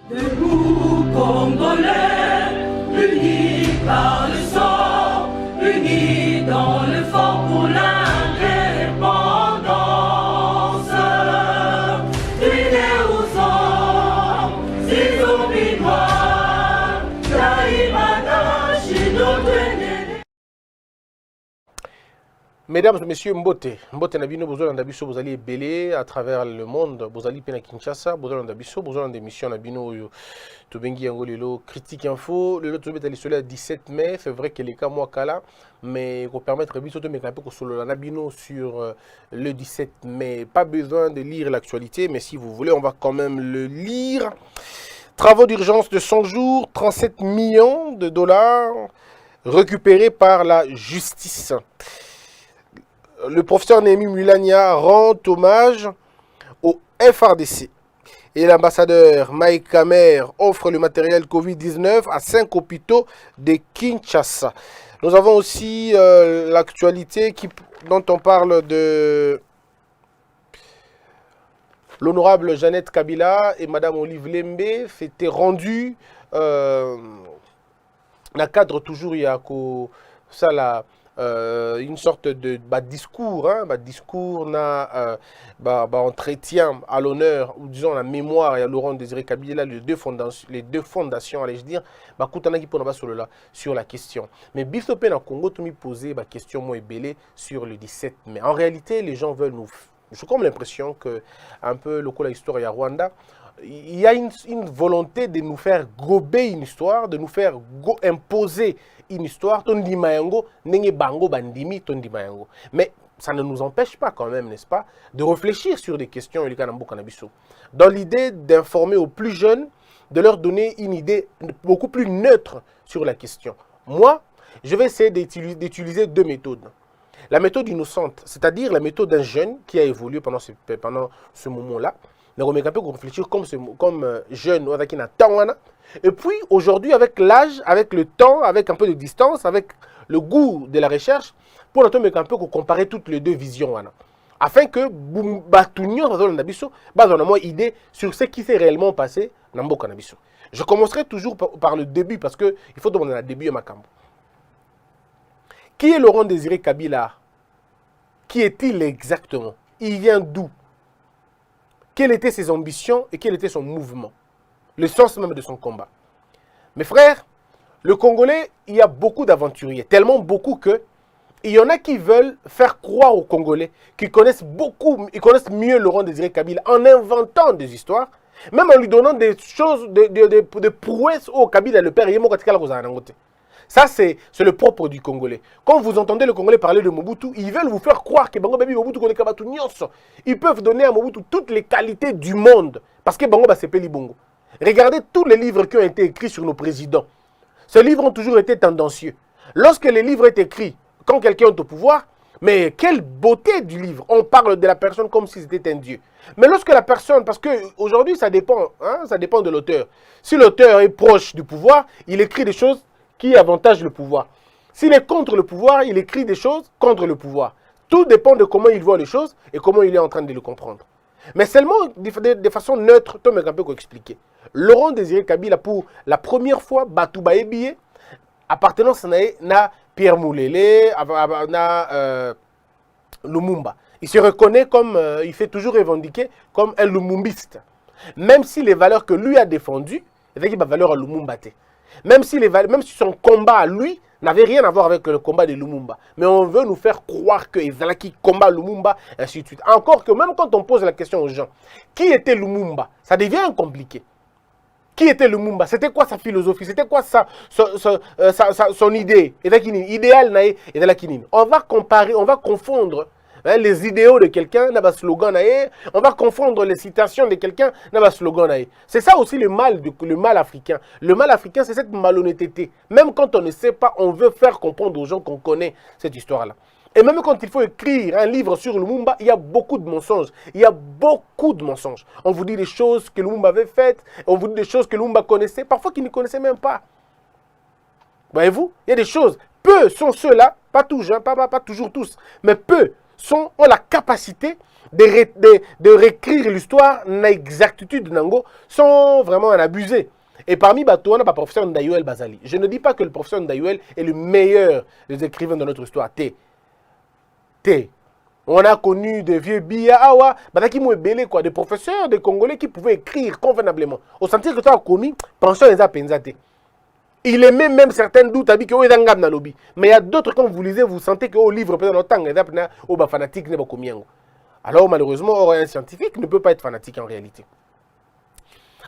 Debout, Congolais, unis par le sang, unis dans le fort pour l'indépendance. Unis aux hommes, ces zombies noirs, Taïmana, Chinois. Mesdames et messieurs, Mbote Nabino, vous allez belé à travers le monde, vous allez à Kinshasa, vous allez des missions Nabino, Tubengi Angolilo, Critique Info, le lot de 17 mai, c'est vrai que les cas moi kala, mais pour permettre de mettre un peu sur le Nabino sur le 17 mai. Pas besoin de lire l'actualité, mais si vous voulez, on va quand même le lire. Travaux d'urgence de 100 jours, 37 millions de dollars récupérés par la justice. Le professeur Némi Mulania rend hommage au FRDC. Et l'ambassadeur Mike Kamer offre le matériel Covid-19 à 5 hôpitaux de Kinshasa. Nous avons aussi l'actualité dont on parle de l'honorable Jeannette Kabila et Madame Olive Lembe. C'était rendu dans le cadre toujours il y a ça là. Une sorte de discours, entretien à l'honneur, ou disons la mémoire, et à Laurent Désiré Kabila, les deux fondations, allais-je dire, sur la question. Mais Bissopé na Congo, tu m'y posé la question moi belé sur le 17 mai. En réalité, les gens veulent nous... J'ai comme l'impression que, un peu, le coup la histoire à Rwanda, il y a une volonté de nous faire gober une histoire, de nous faire imposer une histoire. Mais ça ne nous empêche pas quand même, n'est-ce pas, de réfléchir sur des questions dans l'idée d'informer aux plus jeunes, de leur donner une idée beaucoup plus neutre sur la question. Moi, je vais essayer d'utiliser deux méthodes. La méthode innocente, c'est-à-dire la méthode d'un jeune qui a évolué pendant ce moment-là, on réfléchir comme jeune, et puis aujourd'hui avec l'âge, avec le temps, avec un peu de distance, avec le goût de la recherche, pour un peu comparer toutes les deux visions, afin que nous ayons une idée sur ce qui s'est réellement passé dans le cannabis. Je commencerai toujours par le début, parce qu'il faut demander le début à Makambo. Qui est Laurent Désiré Kabila? Qui est-il exactement? Il vient d'où? Quelles étaient ses ambitions et quel était son mouvement? Le sens même de son combat. Mes frères, le Congolais, il y a beaucoup d'aventuriers. Tellement beaucoup que il y en a qui veulent faire croire aux Congolais qu'ils connaissent ils connaissent mieux Laurent Désiré Kabila en inventant des histoires, même en lui donnant des choses, des prouesses au Kabila, le père. Ça, c'est le propre du Congolais. Quand vous entendez le Congolais parler de Mobutu, ils veulent vous faire croire que Bango Baby Mobutu connaît Kabatu Nyonso. Ils peuvent donner à Mobutu toutes les qualités du monde. Parce que Bango c'est Peli Bongo. Regardez tous les livres qui ont été écrits sur nos présidents. Ces livres ont toujours été tendancieux. Lorsque les livres sont écrits, quand quelqu'un est au pouvoir, mais quelle beauté du livre. On parle de la personne comme si c'était un dieu. Mais lorsque la personne, parce qu'aujourd'hui ça dépend de l'auteur. Si l'auteur est proche du pouvoir, il écrit des choses qui avantage le pouvoir. S'il est contre le pouvoir, il écrit des choses contre le pouvoir. Tout dépend de comment il voit les choses et comment il est en train de le comprendre. Mais seulement de façon neutre, Tom Mekampe peut expliquer. Laurent Désiré Kabila, pour la première fois, Batouba Ebiye, appartenance à Pierre Moulele, à Lumumba. Il se reconnaît comme, il fait toujours revendiquer comme un Lumumbiste. Même si les valeurs que lui a défendues, il y a des valeurs à Lumumba. Même si son combat à lui n'avait rien à voir avec le combat de Lumumba. Mais on veut nous faire croire que Ezalaki combat Lumumba, ainsi de suite. Encore que même quand on pose la question aux gens, qui était Lumumba? Ça devient compliqué. Qui était Lumumba? C'était quoi sa philosophie? C'était quoi son idée? Idéal, on va comparer, on va confondre les idéaux de quelqu'un, on va confondre les citations de quelqu'un, c'est ça aussi le mal africain. Le mal africain, c'est cette malhonnêteté. Même quand on ne sait pas, on veut faire comprendre aux gens qu'on connaît cette histoire-là. Et même quand il faut écrire un livre sur Lumumba, il y a beaucoup de mensonges. Il y a beaucoup de mensonges. On vous dit des choses que Lumumba avait faites, on vous dit des choses que Lumumba connaissait, parfois qu'il ne connaissait même pas. Voyez-vous, il y a des choses. Peu sont ceux-là, pas tous, pas toujours tous, mais peu ont la capacité de réécrire l'histoire na exactitude nango sans vraiment en abuser. Et parmi Bato, on a le professeur Ndayuel Bazali. Je ne dis pas que le professeur Ndayuel est le meilleur des écrivains de notre histoire. On a connu des vieux Biya Awa, des professeurs, des Congolais qui pouvaient écrire convenablement. Au sentir que tu as commis, pensons les apenzate. Il aimait même certains doutes, mais il y a d'autres, quand vous lisez, vous sentez que au livre, fanatique. Alors malheureusement, un scientifique ne peut pas être fanatique en réalité.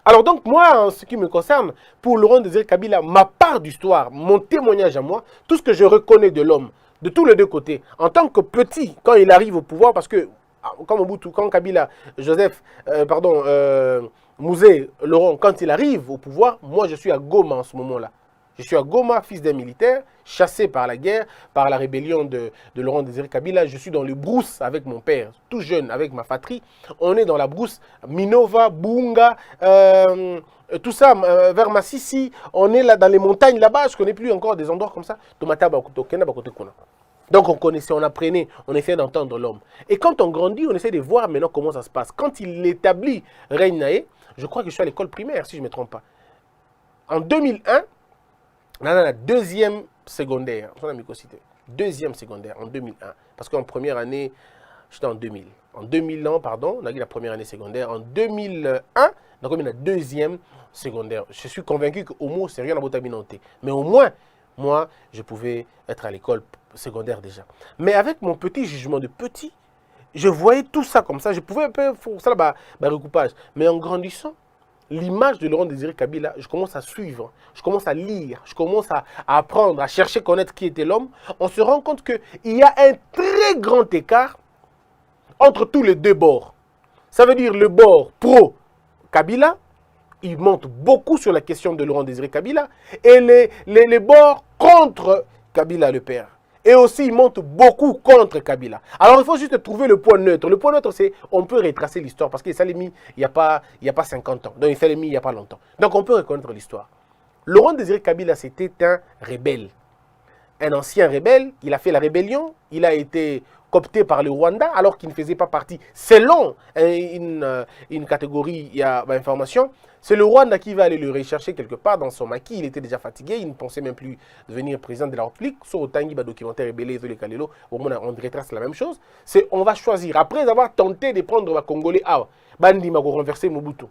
Alors donc moi, en ce qui me concerne, pour Laurent Désiré Kabila, ma part d'histoire, mon témoignage à moi, tout ce que je reconnais de l'homme, de tous les deux côtés, en tant que petit, quand il arrive au pouvoir, parce que quand Mobutu, quand Kabila, Mouzé, Laurent, quand il arrive au pouvoir, moi je suis à Goma en ce moment-là. Je suis à Goma, fils d'un militaire, chassé par la guerre, par la rébellion de Laurent Désiré Kabila. Je suis dans les brousses avec mon père, tout jeune, avec ma fratrie. On est dans la brousse, Minova, Bunga, tout ça, vers Massissi. On est là dans les montagnes là-bas. Je ne connais plus encore des endroits comme ça. Donc on connaissait, on apprenait, on essayait d'entendre l'homme. Et quand on grandit, on essaie de voir maintenant comment ça se passe. Quand il établit Reine Naé, je crois que je suis à l'école primaire, si je ne me trompe pas. En 2001, on a la deuxième secondaire, deuxième secondaire en 2001. Parce qu'en première année, j'étais en 2000. En 2000 ans, pardon, on a eu la première année secondaire. En 2001, donc on a la deuxième secondaire. Je suis convaincu qu'au moins, c'est rien à botaminoter. Mais au moins, moi, je pouvais être à l'école secondaire déjà. Mais avec mon petit jugement de petit, je voyais tout ça comme ça. Je pouvais un peu faire ça, recoupage. Mais en grandissant, l'image de Laurent Désiré Kabila, je commence à suivre, je commence à lire, je commence à apprendre, à chercher, connaître qui était l'homme. On se rend compte qu'il y a un très grand écart entre tous les deux bords. Ça veut dire le bord pro-Kabila, il monte beaucoup sur la question de Laurent Désiré Kabila, et les bords contre Kabila le père. Et aussi, il monte beaucoup contre Kabila. Alors, il faut juste trouver le point neutre. Le point neutre, c'est on peut retracer l'histoire. Parce qu'il s'est mis il n'y a pas 50 ans. Donc, il s'est mis il n'y a pas longtemps. Donc, on peut reconnaître l'histoire. Laurent Désiré Kabila, c'était un rebelle. Un ancien rebelle. Il a fait la rébellion. Il a été coopté par le Rwanda alors qu'il ne faisait pas partie, selon une catégorie, il y a information, c'est le Rwanda qui va aller le rechercher quelque part dans son maquis. Il était déjà fatigué, il ne pensait même plus devenir président de la République. Sur autant il va documentaire rebelle, on retrace la même chose. C'est on va choisir, après avoir tenté de prendre le Congolais, Bandi m'a renversé Mobutu.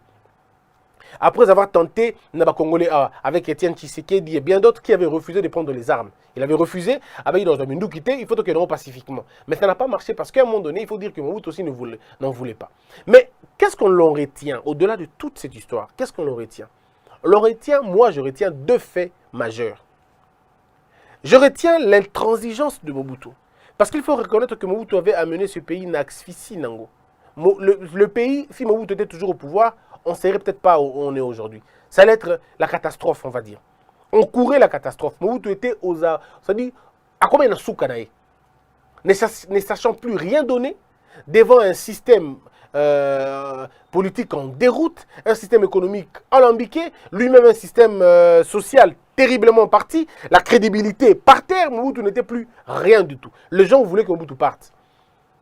Après avoir tenté Congolais avec Étienne Tshisekedi et bien d'autres qui avaient refusé de prendre les armes. Il avait refusé, avait dit dans un Mindou quitté, il faut que nous pacifiquement. Mais ça n'a pas marché parce qu'à un moment donné, il faut dire que Mobutu aussi n'en voulait pas. Mais qu'est-ce qu'on l'en retient au-delà de toute cette histoire? Qu'est-ce qu'on l'en retient? Moi je retiens deux faits majeurs. Je retiens l'intransigeance de Mobutu. Parce qu'il faut reconnaître que Mobutu avait amené ce pays à asphyxie Nango. Le pays, si Mobutu était toujours au pouvoir, on ne serait peut-être pas où on est aujourd'hui. Ça allait être la catastrophe, on va dire. On courait la catastrophe. Mobutu était c'est-à-dire, à combien de soukanaï, ne sachant plus rien donner, devant un système politique en déroute, un système économique alambiqué, lui-même un système social terriblement parti, la crédibilité par terre, Mobutu n'était plus rien du tout. Les gens voulaient que Mobutu parte.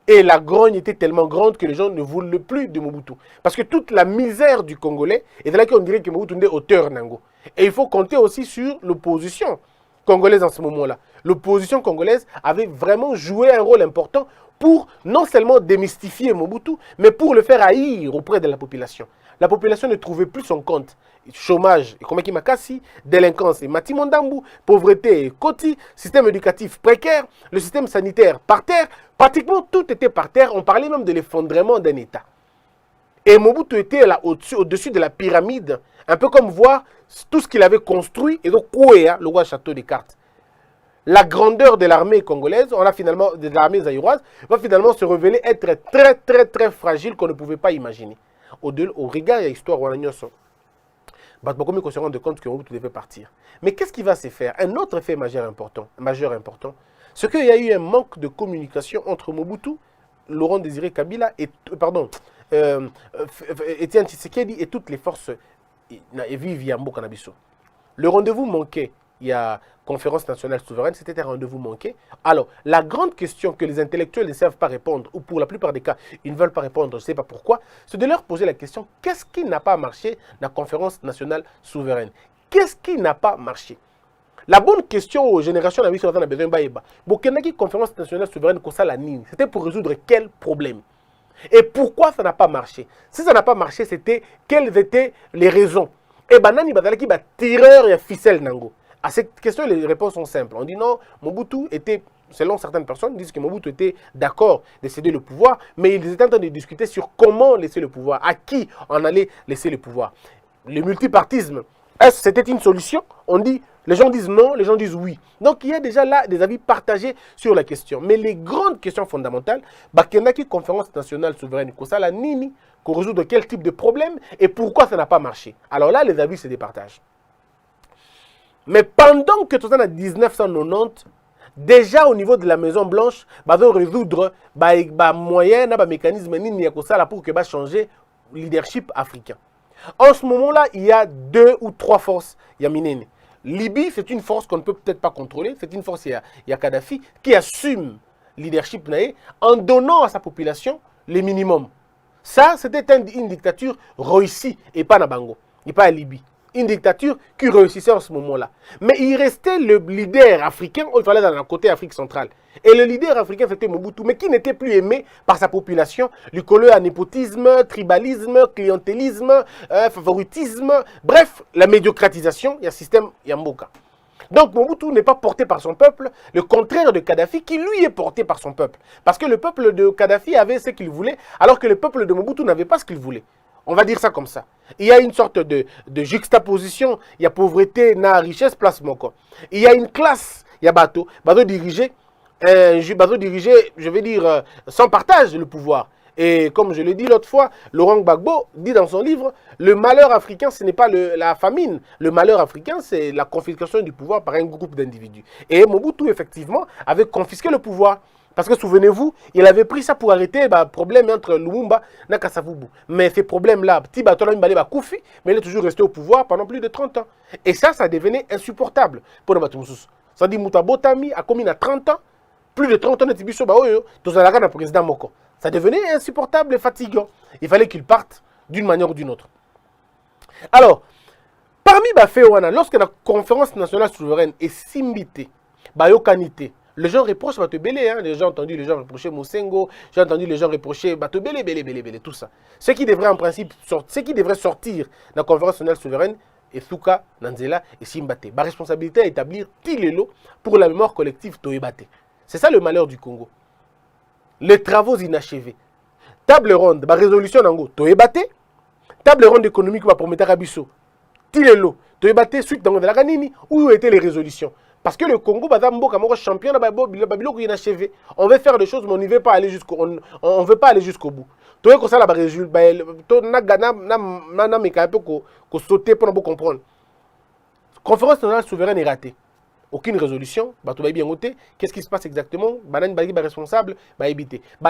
Et la grogne était tellement grande que les gens ne voulaient plus de Mobutu. Parce que toute la misère du Congolais, et de là qu'on dirait que Mobutu est auteur Nango. Et il faut compter aussi sur l'opposition congolaise en ce moment-là. L'opposition congolaise avait vraiment joué un rôle important pour non seulement démystifier Mobutu, mais pour le faire haïr auprès de la population. La population ne trouvait plus son compte. Chômage, Komaki Makasi, délinquance et Matimondambu, pauvreté et Koti, système éducatif précaire, le système sanitaire par terre, pratiquement tout était par terre. On parlait même de l'effondrement d'un État. Et Mobutu était là au-dessus de la pyramide, un peu comme voir tout ce qu'il avait construit, et donc Kouéa, le roi château des cartes. La grandeur de l'armée congolaise, de l'armée zaïroise, va finalement se révéler être très très très fragile qu'on ne pouvait pas imaginer. Au regard de l'histoire, on se rend compte que Mobutu devait partir. Mais qu'est-ce qui va se faire? Un autre fait majeur important, c'est qu'il y a eu un manque de communication entre Mobutu, Laurent Désiré Kabila, Étienne Tshisekedi et toutes les forces vives Yambo Kanabiso. Le rendez-vous manquait il y a conférence nationale souveraine, c'était un rendez-vous manqué. Alors, la grande question que les intellectuels ne savent pas répondre, ou pour la plupart des cas, ils ne veulent pas répondre, je ne sais pas pourquoi, c'est de leur poser la question, qu'est-ce qui n'a pas marché dans la conférence nationale souveraine? Qu'est-ce qui n'a pas marché? La bonne question aux générations d'amis sur la besoin de Bokenaki conférence nationale souveraine comme ça la nini, c'était pour résoudre quel problème? Et pourquoi ça n'a pas marché? Si ça n'a pas marché, c'était quelles étaient les raisons? Et banani bazalaki ba tireur et ficelle nango. À cette question, les réponses sont simples. On dit non, Mobutu était, selon certaines personnes, disent que Mobutu était d'accord de céder le pouvoir, mais ils étaient en train de discuter sur comment laisser le pouvoir, à qui on allait laisser le pouvoir. Le multipartisme, est-ce que c'était une solution? On dit, les gens disent non, les gens disent oui. Donc il y a déjà là des avis partagés sur la question. Mais les grandes questions fondamentales, Bakenaki conférence nationale souveraine, Kosala Nini, qu'on résout de quel type de problème et pourquoi ça n'a pas marché. Alors là, les avis se départagent. Mais pendant que tout ça en 1990, déjà au niveau de la Maison Blanche, bah va résoudre moyen, mécanisme nini pour que va changer le leadership africain. En ce moment-là, il y a 2 ou 3 forces. Il y a Minene. Libye, c'est une force qu'on ne peut peut-être pas contrôler. C'est une force, il y a Kadhafi, qui assume le leadership en donnant à sa population le minimum. Ça, c'était une dictature réussie et pas Nabango, et pas à Libye. Une dictature qui réussissait en ce moment-là. Mais il restait le leader africain, il fallait dans le côté Afrique centrale. Et le leader africain, c'était Mobutu, mais qui n'était plus aimé par sa population. Lui collé à népotisme, tribalisme, clientélisme, favoritisme, bref, la médiocratisation, il y a un système Yamboka. Donc Mobutu n'est pas porté par son peuple, le contraire de Kadhafi qui lui est porté par son peuple. Parce que le peuple de Kadhafi avait ce qu'il voulait, alors que le peuple de Mobutu n'avait pas ce qu'il voulait. On va dire ça comme ça. Il y a une sorte de juxtaposition. Il y a pauvreté, na richesse, place moko. Il y a une classe, il y a bateau dirigé, je vais dire, sans partage le pouvoir. Et comme je l'ai dit l'autre fois, Laurent Gbagbo dit dans son livre, le malheur africain, ce n'est pas la famine. Le malheur africain, c'est la confiscation du pouvoir par un groupe d'individus. Et Mobutu, effectivement, avait confisqué le pouvoir. Parce que souvenez-vous, il avait pris ça pour arrêter le problème entre Lumumba et Kasavubu. Mais ces problèmes-là, petit bateau Koufi, mais il est toujours resté au pouvoir pendant plus de 30 ans. Et ça devenait insupportable pour les Batumoussous. Ça dit Mutabotami a commis à 30 ans, plus de 30 ans de Tibiso Baoyo, tout ça le président Moko. Ça devenait insupportable et fatigant. Il fallait qu'il parte d'une manière ou d'une autre. Alors, parmi Baféouana, lorsque la conférence nationale souveraine est simbité, Bayokanité, les gens reprochent Batobélé, hein? Les gens ont entendu les gens reprocher Moussengo, j'ai entendu les gens reprocher Batobélé, Bélé, tout ça. Ce qui devrait en principe sortir de la conférence nationale souveraine, et Souka, Nanzela et Simbate. Ma responsabilité à établir Tilelo pour la mémoire collective Toebate. C'est ça le malheur du Congo. Les travaux inachevés. Table ronde, ma résolution Nango, Toebate. Table ronde économique, ma prometteur Abisso. Tilelo, Toebate, suite dans la Ganini, où étaient les résolutions? Parce que le Congo, champion, on veut faire des choses, mais on ne veut pas aller jusqu'au bout. Tu vois que ça, sauter pour comprendre. Conférence nationale souveraine est ratée. Aucune résolution. Qu'est-ce qui se passe exactement? Responsable,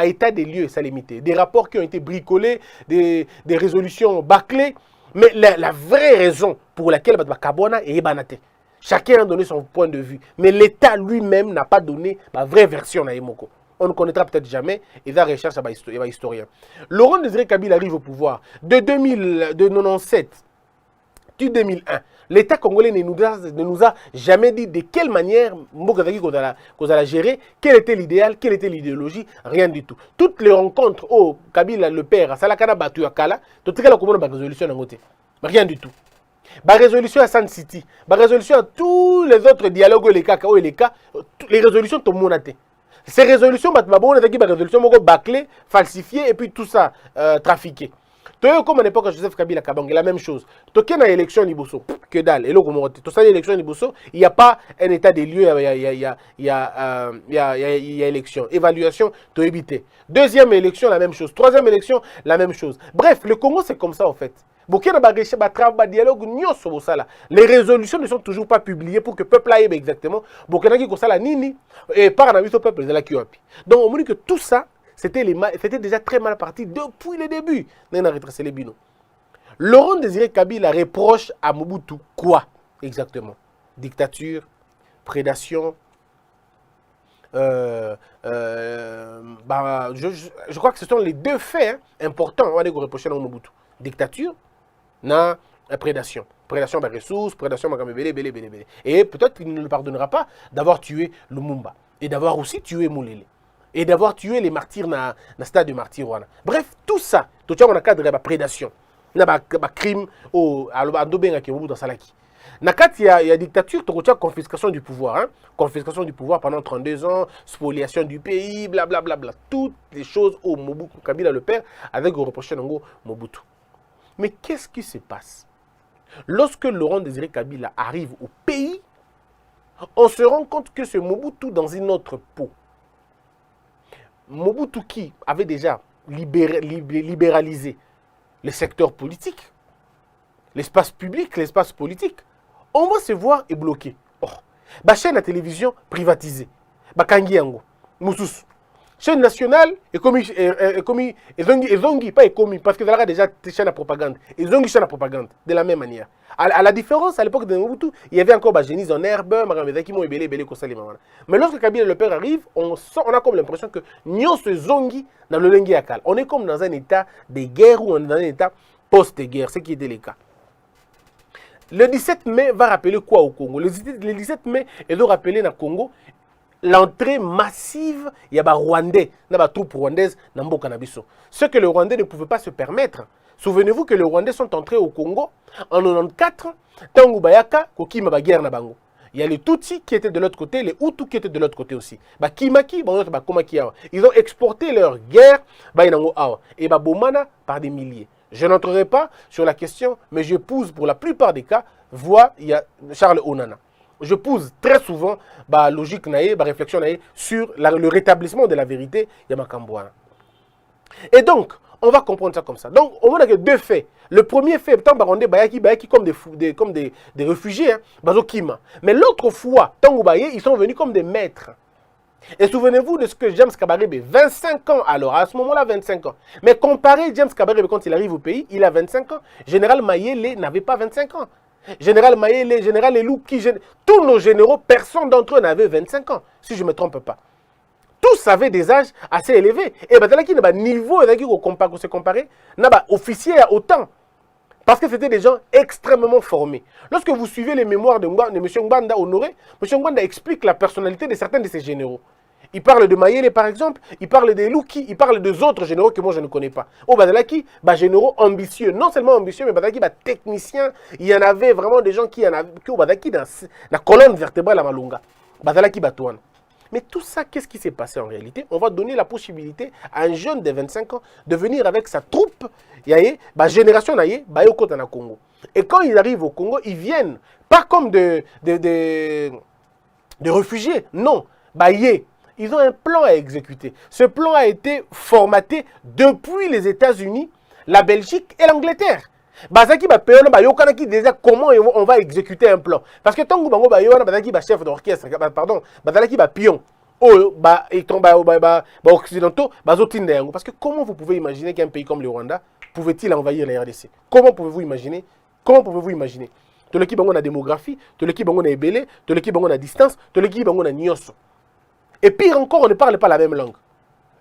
état des lieux, ça limité. Des rapports qui ont été bricolés, des résolutions bâclées. Mais la vraie raison pour laquelle Kabona est banaté. Chacun a donné son point de vue. Mais l'État lui-même n'a pas donné la vraie version à Emoko. On ne connaîtra peut-être jamais. Et la recherche à historien. Laurent Désiré Kabila arrive au pouvoir. De 1997 à 2001, l'État congolais ne nous a jamais dit de quelle manière Mbokazaki qu'on allait gérer, quel était l'idéal, quelle était l'idéologie, rien du tout. Toutes les rencontres au Kabila, le père, à Salakana Batu à Kala, tout cas, la résolution d'un côté. Rien du tout. La résolution à San City, la résolution à tous les autres dialogues, les résolutions sont monatées. Ces résolutions, la résolution bâclée, falsifiée et puis tout ça trafiqué. Comme à l'époque de Joseph Kabila Kabang, la même chose. Toké na élection Liboso, que dalle. Et là, tout ça, l'élection Liboso, il n'y a pas un état des lieux, il y a élection. Évaluation, tu évité. Deuxième élection, la même chose. Troisième élection, la même chose. Bref, le Congo, c'est comme ça en fait. Les résolutions ne sont toujours pas publiées pour que le peuple aille exactement. Et par un avis au peuple, donc on me dit que tout ça, c'était déjà très mal parti depuis le début. Laurent Désiré Kabila reproche à Mobutu quoi exactement? dictature, prédation. Je crois que ce sont les deux faits importants. On va dire reprocher dans Mobutu. Dictature, na prédation. Prédation des ressources, prédation belé. Et peut-être qu'il ne le pardonnera pas d'avoir tué Lumumba. Et d'avoir aussi tué Moulele. Et d'avoir tué les martyrs dans le stade de martyrs. Bref, tout ça, tout ça, on a cadre de prédation. Il y a des crimes dans Salaki. Nakati, il y a dictature, tu as confiscation du pouvoir. Hein? Confiscation du pouvoir pendant 32 ans, spoliation du pays, blablabla. Bla, bla, bla. Toutes les choses au Mobutu, Kabila le père, avec le reproché d'Ango Mobutu. Mais qu'est-ce qui se passe? Lorsque Laurent Désiré Kabila arrive au pays, on se rend compte que c'est Mobutu dans une autre peau. Mobutu qui avait déjà libéralisé le secteur politique, l'espace public, l'espace politique, on va se voir et bloqué. Oh, la chaîne à télévision privatisée, Kangi Yango, Moussous. Chaîne nationale, et commis, pas commis, parce que ça a déjà des chaînes à propagande. Ils ont une chaîne à propagande, de la même manière. À la différence, à l'époque de Mobutu, il y avait encore génies en herbe, mais lorsque Kabila le père arrive, on a comme l'impression que nous sommes zongi dans le lengi akal. On est comme dans un état de guerre ou dans un état post-guerre, ce qui était le cas. Le 17 mai va rappeler quoi au Congo? Le 17 mai, il doit rappeler dans le Congo l'entrée massive, il y a des Rwandais, des troupes rwandaises dans le Canabiso. Ce que les Rwandais ne pouvaient pas se permettre. Souvenez-vous que les Rwandais sont entrés au Congo en 94, Tangu Bayaka, Kokima Baguerre na Bango. Il y a les Tutsis qui étaient de l'autre côté, les Hutus qui étaient de l'autre côté aussi. Ils ont exporté leur guerre et Bomana par des milliers. Je n'entrerai pas sur la question, mais je pousse pour la plupart des cas, il y a Charles Onana. Je pousse très souvent la logique, la réflexion sur le rétablissement de la vérité. Et donc, on va comprendre ça comme ça. Donc, on a que deux faits. Le premier fait, bayaki comme des réfugiés, mais l'autre fois, ils sont venus comme des maîtres. Et souvenez-vous de ce que James Kabarebe, 25 ans alors, à ce moment-là 25 ans. Mais comparez James Kabarebe quand il arrive au pays, il a 25 ans. Général Mayele n'avait pas 25 ans. Général Mayele, Général Elouki, tous nos généraux, personne d'entre eux n'avait 25 ans, si je ne me trompe pas. Tous avaient des âges assez élevés. Et dans le niveau, qu'on se comparer, officier à autant. Parce que c'était des gens extrêmement formés. Lorsque vous suivez les mémoires de M. Ngbanda Honoré, M. Ngbanda explique la personnalité de certains de ses généraux. Il parle de Mayele par exemple, il parle de Louki, il parle des autres généraux que moi je ne connais pas. Au Badalaki, généraux ambitieux, non seulement ambitieux, mais Badalaki, technicien. Il y en avait vraiment des gens qui en avaient, au Badalaki, dans la colonne vertébrale à Malunga. Badalaki Batouane. Mais tout ça, qu'est-ce qui s'est passé en réalité? On va donner la possibilité à un jeune de 25 ans de venir avec sa troupe, génération au Congo. Et quand ils arrivent au Congo, ils viennent pas comme de réfugiés, non. Ils ont un plan à exécuter. Ce plan a été formaté depuis les États-Unis, la Belgique et l'Angleterre. Déjà comment on va exécuter un plan. Parce que tant que chef d'orchestre, pion, occidentaux, parce que comment vous pouvez imaginer qu'un pays comme le Rwanda pouvait-il envahir la RDC? Comment pouvez-vous imaginer? Tout le qui a démographie, tout le qui a ébélé, tout le qui a distance, tout le qui a nyoso. Et pire encore, on ne parle pas la même langue.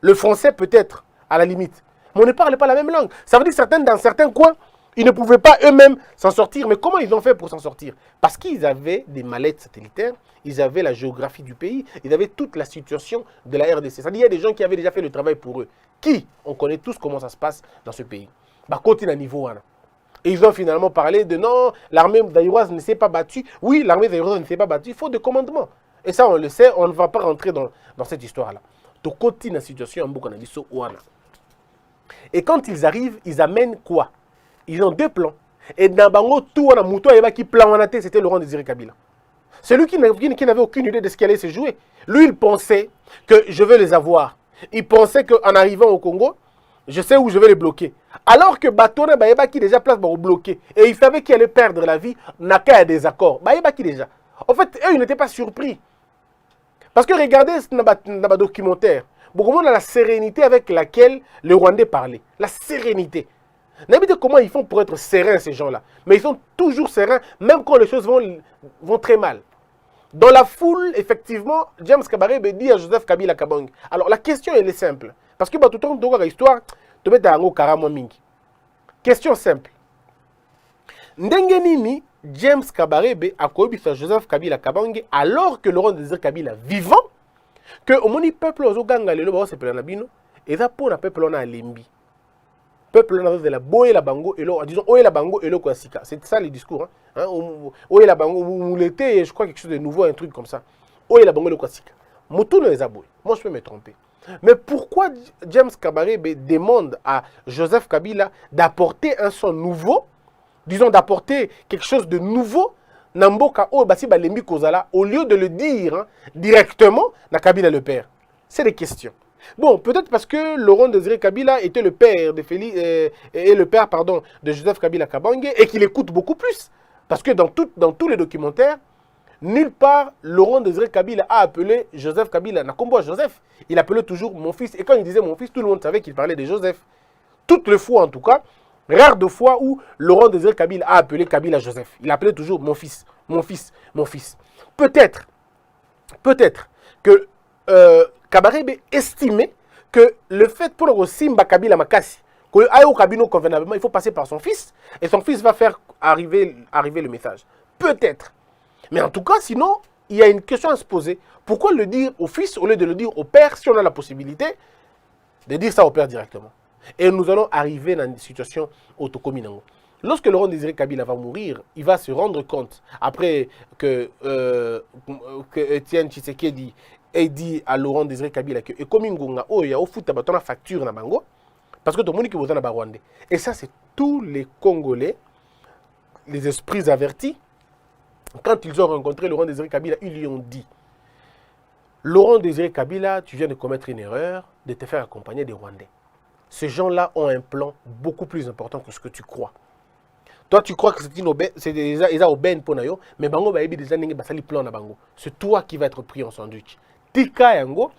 Le français peut-être, à la limite, mais on ne parle pas la même langue. Ça veut dire que dans certains coins, ils ne pouvaient pas eux-mêmes s'en sortir. Mais comment ils ont fait pour s'en sortir? Parce qu'ils avaient des mallettes satellitaires, ils avaient la géographie du pays, ils avaient toute la situation de la RDC. C'est-à-dire qu'il y a des gens qui avaient déjà fait le travail pour eux. On connaît tous comment ça se passe dans ce pays. Côté à niveau. Et ils ont finalement parlé de non, l'armée zaïroise ne s'est pas battue. Oui, l'armée zaïroise ne s'est pas battue, il faut des commandements. Et ça, on le sait, on ne va pas rentrer dans cette histoire-là. Donc, côté la situation, et quand ils arrivent, ils amènent quoi? Ils ont deux plans. Et dans Bango, tout on a mouton et qui plan en tête, c'était Laurent Désiré Kabila. Celui qui n'avait aucune idée de ce qui allait se jouer. Lui, il pensait que je vais les avoir. Il pensait qu'en arrivant au Congo, je sais où je vais les bloquer. Alors que Batona Baïba qui déjà place pour bloquer. Et il savait qu'il allait perdre la vie, n'a qu'à des accords. Baïba qui déjà. En fait, eux, ils n'étaient pas surpris. Parce que regardez ce documentaire. Beaucoup de monde a la sérénité avec laquelle le Rwandais parlait. La sérénité. N'habitez comment ils font pour être sereins, ces gens-là. Mais ils sont toujours sereins, même quand les choses vont très mal. Dans la foule, effectivement, James Kabarebe dit à Joseph Kabila Kabange. Alors la question, elle est simple. Parce que tout le temps, dans l'histoire, tu mets un caramo mingi. Question simple. Ndenge nini James Kabarebe a cohabité sur Joseph Kabila Kabange alors que Laurent Désiré Kabila vivant, que au moni peuple aux ganga le lobo se pela nabino, et ça pour le peuple on a lembi. Peuple on a de la boye la bango et l'eau, disons oye la bango et l'eau kwasika. C'est ça le discours. Hein? Oye la bango, vous l'été, je crois quelque chose de nouveau, un truc comme ça. Oye la bango et l'eau kwasika. Moto ne les a boye. Moi je peux me tromper. Mais pourquoi James Kabarebe demande à Joseph Kabila d'apporter un son nouveau, disons d'apporter quelque chose de nouveau, Namboka o basi balembi kozala, au lieu de le dire hein, directement, na Kabila le père? C'est des questions. Bon, peut-être parce que Laurent Désiré Kabila était le père de de Joseph Kabila Kabange et qu'il écoute beaucoup plus. Parce que dans tous les documentaires, nulle part, Laurent Désiré Kabila a appelé Joseph Kabila. Nakombo Joseph, il appelait toujours mon fils. Et quand il disait mon fils, tout le monde savait qu'il parlait de Joseph. Toutes les fois en tout cas, rares de fois où Laurent Désiré Kabila a appelé Kabila Joseph. Il appelait toujours mon fils, mon fils, mon fils. Peut-être que Kabarebe estimait que le fait pour le Simba Kabila Makasi, il faut passer par son fils, et son fils va faire arriver le message. Peut-être. Mais en tout cas, sinon, il y a une question à se poser. Pourquoi le dire au fils au lieu de le dire au père si on a la possibilité de dire ça au père directement? Et nous allons arriver dans une situation autocominango. Lorsque Laurent Désiré Kabila va mourir, il va se rendre compte, après que Étienne Tshisekedi ait dit à Laurent Désiré Kabila que Ekomingonga, oh, il y a au foot à facture na bango, parce que tout le monde qui vous en a Rwandais. Et ça, c'est tous les Congolais, les esprits avertis, quand ils ont rencontré Laurent Désiré Kabila, ils lui ont dit: Laurent Désiré Kabila, tu viens de commettre une erreur de te faire accompagner des Rwandais. Ces gens-là ont un plan beaucoup plus important que ce que tu crois. Toi, tu crois que c'est des aubaines pour nous, mais bango ba ebi déjà n'ingi basali plan na bango. C'est toi qui vas être pris en sandwich. Tika yango,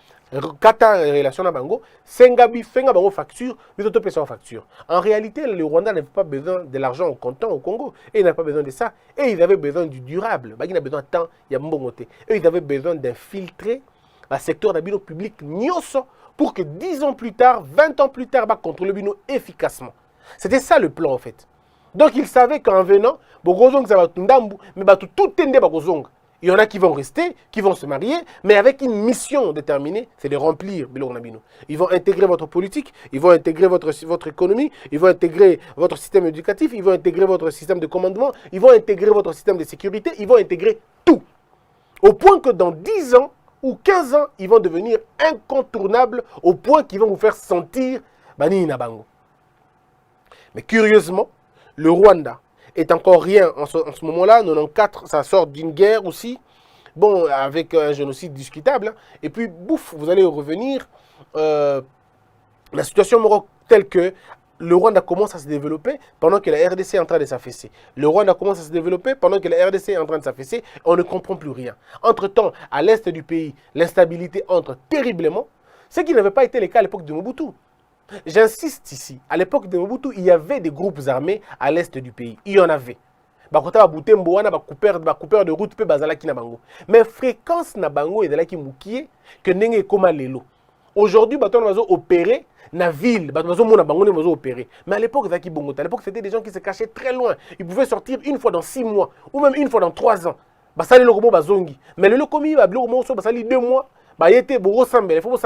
kata relation na bango, sengabi fenga bango facture, mais autres personnes facture. En réalité, le Rwanda n'avait pas besoin de l'argent au comptant au Congo, et ils n'avaient pas besoin de ça, et ils avaient besoin du durable. Bah, ils avaient besoin de temps, il y a mbongoté. Et ils avaient besoin d'infiltrer le secteur d'habino public nyoso pour que 10 ans plus tard, 20 ans plus tard, bah, contrôler le bino efficacement. C'était ça le plan en fait. Donc ils savaient qu'en venant, ça va mais tout est. Il y en a qui vont rester, qui vont se marier, mais avec une mission déterminée, c'est de remplir Bilor Nabino. Ils vont intégrer votre politique, ils vont intégrer votre économie, ils vont intégrer votre système éducatif, ils vont intégrer votre système de commandement, ils vont intégrer votre système de sécurité, ils vont intégrer tout. Au point que dans 10 ans ou 15 ans, ils vont devenir incontournables au point qu'ils vont vous faire sentir Bani Nabango. Mais curieusement, le Rwanda est encore rien en ce moment-là. 94, ça sort d'une guerre aussi. Bon, avec un génocide discutable. Hein. Et puis, bouf, vous allez revenir. La situation marocaine telle que le Rwanda commence à se développer pendant que la RDC est en train de s'affaisser. Le Rwanda commence à se développer pendant que la RDC est en train de s'affaisser. On ne comprend plus rien. Entre-temps, à l'est du pays, l'instabilité entre terriblement. Ce qui n'avait pas été le cas à l'époque de Mobutu. J'insiste ici, à l'époque de Mobutu, il y avait des groupes armés à l'est du pays. Il y en avait. Coupeur de route, mais fréquence na bango et de moukie que nenge koma lelo. Aujourd'hui, on va opérer na ville, opérer. Mais à l'époque, à l'époque, c'était des gens qui se cachaient très loin. Ils pouvaient sortir une fois dans 6 mois ou même une fois dans 3 ans. Mais le lokomi, il 2 mois. Il faut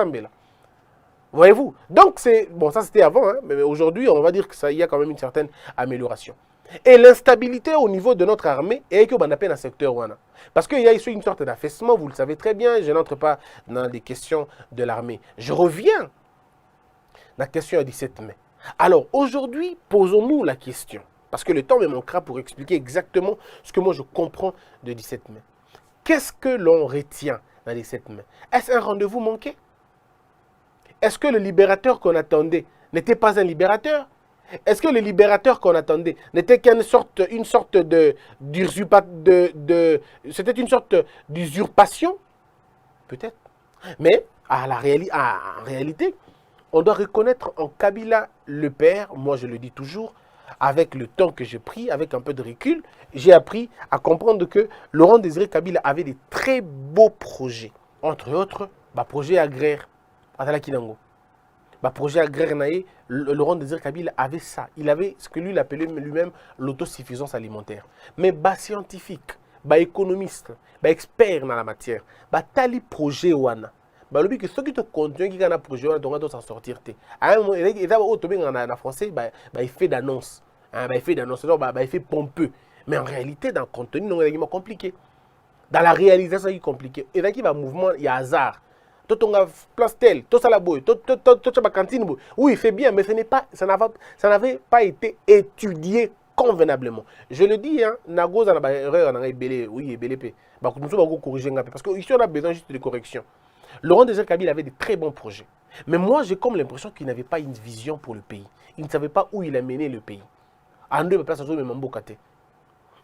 voyez-vous? Donc, bon, ça c'était avant, hein, mais aujourd'hui, on va dire que ça y a quand même une certaine amélioration. Et l'instabilité au niveau de notre armée est que on appelle dans le secteur Wana. Parce qu'il y a ici une sorte d'affaissement, vous le savez très bien, je n'entre pas dans les questions de l'armée. Je reviens à la question du 17 mai. Alors, aujourd'hui, posons-nous la question, parce que le temps me manquera pour expliquer exactement ce que moi je comprends de 17 mai. Qu'est-ce que l'on retient dans le 17 mai? Est-ce un rendez-vous manqué? Est-ce que le libérateur qu'on attendait n'était pas un libérateur? Est-ce que le libérateur qu'on attendait n'était qu'une sorte c'était une sorte d'usurpation? Peut-être. Mais en réalité, on doit reconnaître en Kabila le père, moi je le dis toujours, avec le temps que j'ai pris, avec un peu de recul, j'ai appris à comprendre que Laurent Désiré Kabila avait des très beaux projets. Entre autres, projet agraire. Atala Kinango. Projet agraire, Laurent Désiré Kabila avait ça. Il avait ce que lui appelait lui-même l'autosuffisance alimentaire. Mais scientifique, économiste, expert dans la matière, tali projet wana. Le que ceux qui te continuent qui ont un projet wana s'en sortir. À un moment, il y a en français, il fait d'annonce. Il fait d'annonce, il fait pompeux. Mais en réalité, dans le contenu, c'est compliqué. Dans la réalisation, c'est compliqué. Et là, il y a un mouvement, il y a hasard. Tout a place tel, tout ça la boue, tout la cantine. Oui, il fait bien, mais ça n'avait pas été étudié convenablement. Je le dis, Nago, ça n'a erreur, oui, BLP. Nous sommes corriger parce qu'ici, on a besoin juste de correction. Laurent Désiré Kabila avait de très bons projets. Mais moi, j'ai comme l'impression qu'il n'avait pas une vision pour le pays. Il ne savait pas où il a mené le pays. En deux places,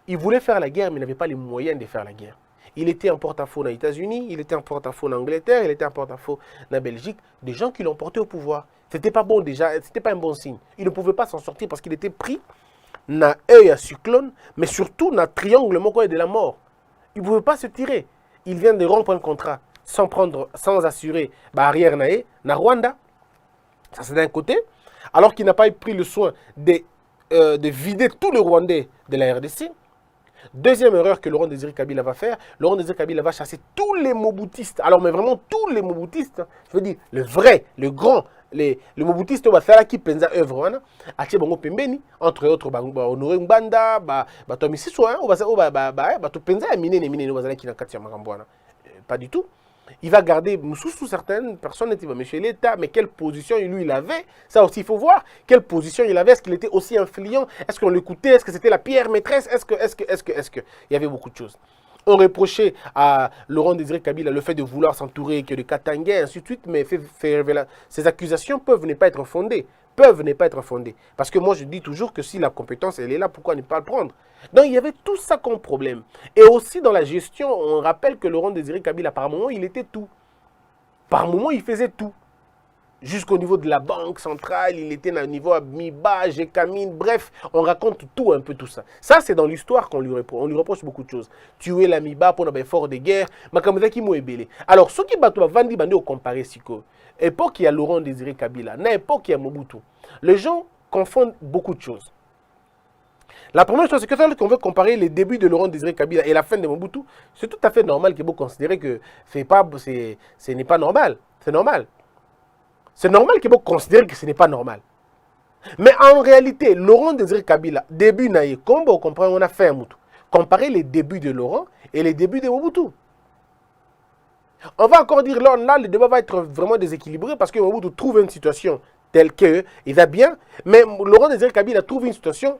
il voulait faire la guerre, mais il n'avait pas les moyens de faire la guerre. Il était en porte-à-faux aux États-Unis, il était en porte-à-faux en Angleterre, il était en porte-à-faux en Belgique. Des gens qui l'ont porté au pouvoir. C'était pas bon déjà, c'était pas un bon signe. Il ne pouvait pas s'en sortir parce qu'il était pris dans œil à cyclone, mais surtout dans triangle de la mort. Il ne pouvait pas se tirer. Il vient de rompre un contrat sans assurer arrière na Rwanda. Ça c'est d'un côté. Alors qu'il n'a pas pris le soin de vider tout le Rwandais de la RDC. Deuxième erreur que Laurent Désiré Kabila va faire, Laurent Désiré Kabila va chasser tous les moboutistes. Alors, mais vraiment tous les moboutistes, je veux dire, le vrai, le grand, le moboutiste qui pensa œuvre, entre autres, Honoré Mbanda, Tommy Sissou, pas du tout. Il va garder sous certaines personnes, monsieur l'État, mais quelle position lui il avait, ça aussi il faut voir, quelle position il avait, est-ce qu'il était aussi influent, est-ce qu'on l'écoutait, est-ce que c'était la pierre maîtresse, est-ce que, il y avait beaucoup de choses. On reprochait à Laurent Désiré Kabila le fait de vouloir s'entourer que de Katangais, ainsi de suite, mais ces accusations peuvent ne pas être fondées. Parce que moi, je dis toujours que si la compétence, elle est là, pourquoi ne pas le prendre? Donc, il y avait tout ça comme problème. Et aussi, dans la gestion, on rappelle que Laurent Désiré Kabila, par moment, il était tout. Par moment, il faisait tout. Jusqu'au niveau de la banque centrale, il était au niveau Miba, Gécamine, bref, on raconte tout, un peu tout ça. Ça, c'est dans l'histoire qu'on lui reproche. On lui reproche beaucoup de choses. Tuer la Miba pour un effort de guerre, alors, ceux qui battent, Vandi Bandi au comparé, Siko. Époque, il y a Laurent Désiré Kabila. Dans l'époque, il y a Mobutu. Les gens confondent beaucoup de choses. La première chose, c'est que veut comparer les débuts de Laurent Désiré Kabila et la fin de Mobutu, c'est tout à fait normal que vous considérez que ce n'est pas normal. C'est normal. C'est normal que vous considérez que ce n'est pas normal. Mais en réalité, Laurent Désiré Kabila, début naïe, comme vous comprenez, on a fait un Mobutu. Comparer les débuts de Laurent et les débuts de Mobutu. On va encore dire, là, le débat va être vraiment déséquilibré parce que Mobutu trouve une situation telle qu'il va bien, mais Laurent Désiré Kabila trouve une situation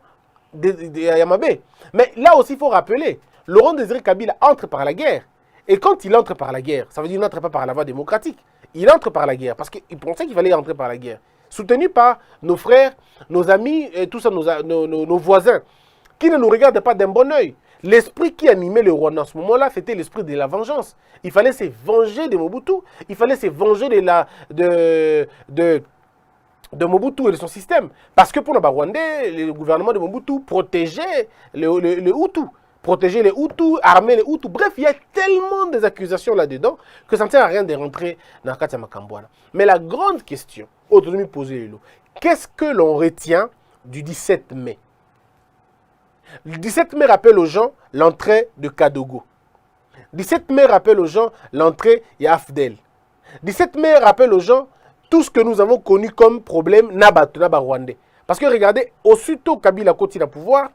de Yamabé. Mais là aussi, il faut rappeler, Laurent Désiré Kabila entre par la guerre. Et quand il entre par la guerre, ça veut dire qu'il n'entre pas par la voie démocratique. Il entre par la guerre parce qu'il pensait qu'il fallait entrer par la guerre. Soutenu par nos frères, nos amis, et tout ça, nos voisins, qui ne nous regardent pas d'un bon oeil. L'esprit qui animait le Rwanda en ce moment-là, c'était l'esprit de la vengeance. Il fallait se venger de Mobutu. Il fallait se venger de Mobutu et de son système. Parce que pour le Rwandais, le gouvernement de Mobutu protégeait les Hutus. Protéger les Hutus, armer les Hutus. Bref, il y a tellement des accusations là-dedans que ça ne sert à rien de rentrer dans la Katia Makambouana. Mais la grande question, autonomie posée, qu'est-ce que l'on retient du 17 mai? Le 17 mai rappelle aux gens l'entrée de Kadogo. 17 mai rappelle aux gens l'entrée de Afdel. 17 mai rappelle aux gens tout ce que nous avons connu comme problème Naba Rwandais. Parce que regardez, aussitôt Kabila continue à pouvoir,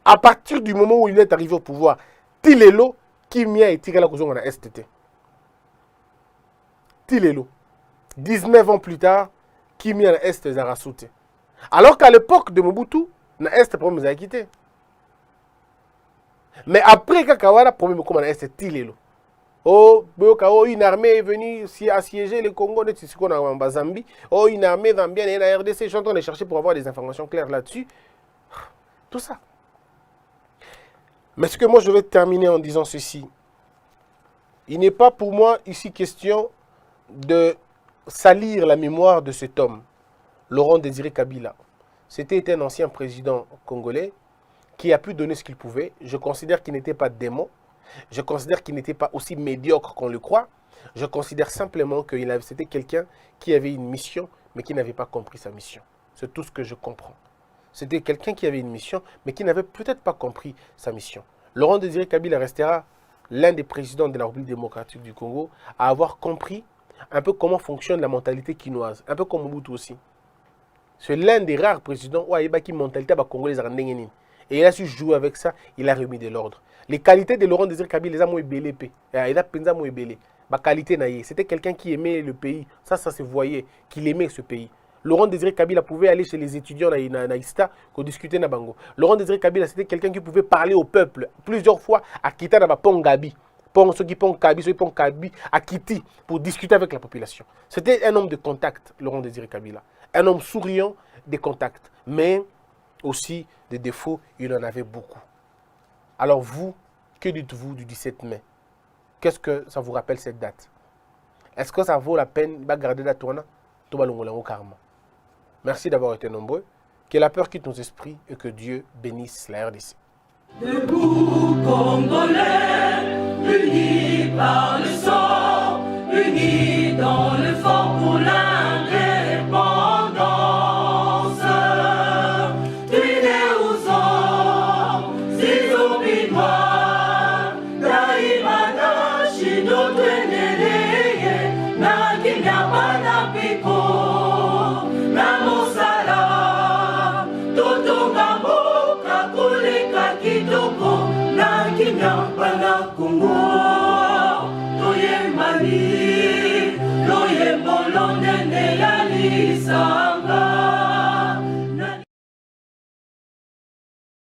à partir du moment où il est arrivé au pouvoir, Tilelo, Kimia et Tigala Kouzon en STT. Tilelo. 19 ans plus tard, Kimia en Est Zarasute. Alors qu'à l'époque de Mobutu, na Est problème a quitté. Mais après Kakawara, problème comme en Est Tilelo. Oh, une armée est venue assiéger le Congo de Tsiko en Zambie. Oh, une armée zambienne et la RDC. Je suis en train de chercher pour avoir des informations claires là-dessus. Tout ça. Mais ce que moi je vais terminer en disant ceci. Il n'est pas pour moi ici question de salir la mémoire de cet homme, Laurent Désiré Kabila. C'était un ancien président congolais qui a pu donner ce qu'il pouvait. Je considère qu'il n'était pas démon. Je considère qu'il n'était pas aussi médiocre qu'on le croit. Je considère simplement que c'était quelqu'un qui avait une mission, mais qui n'avait pas compris sa mission. C'est tout ce que je comprends. C'était quelqu'un qui avait une mission, mais qui n'avait peut-être pas compris sa mission. Laurent Désiré Kabila restera l'un des présidents de la République démocratique du Congo à avoir compris un peu comment fonctionne la mentalité quinoise, un peu comme Mobutu aussi. C'est l'un des rares présidents où il y a une mentalité congolaise. Et il a su jouer avec ça, il a remis de l'ordre. Les qualités de Laurent Désiré Kabila, les a moins belé. Il a pensé moins belé. Ma qualité naïe, c'était quelqu'un qui aimait le pays. Ça se voyait, qu'il aimait ce pays. Laurent Désiré Kabila pouvait aller chez les étudiants à ISTA pour discuter na bango. Laurent Désiré Kabila, c'était quelqu'un qui pouvait parler au peuple plusieurs fois à Kita na Pongabi. Ceux qui pont Kabi, ceux qui pont Kabi, à Kiti pour discuter avec la population. C'était un homme de contact, Laurent Désiré Kabila. Un homme souriant des contacts, mais aussi des défauts, il en avait beaucoup. Alors vous, que dites-vous du 17 mai? Qu'est-ce que ça vous rappelle cette date? Est-ce que ça vaut la peine de garder la tourna? Merci d'avoir été nombreux. Que la peur quitte nos esprits et que Dieu bénisse la RDC. Debout Congolais, unis par le sang, unis dans l'effort pour l'indépendance. Tués aux hommes, si obinois, Daimana, Shido, Tweneleye, Nakinyabana Piko, Namosala, Totongambo, Kakuleka Kitoko, Nakinyabana Kongo.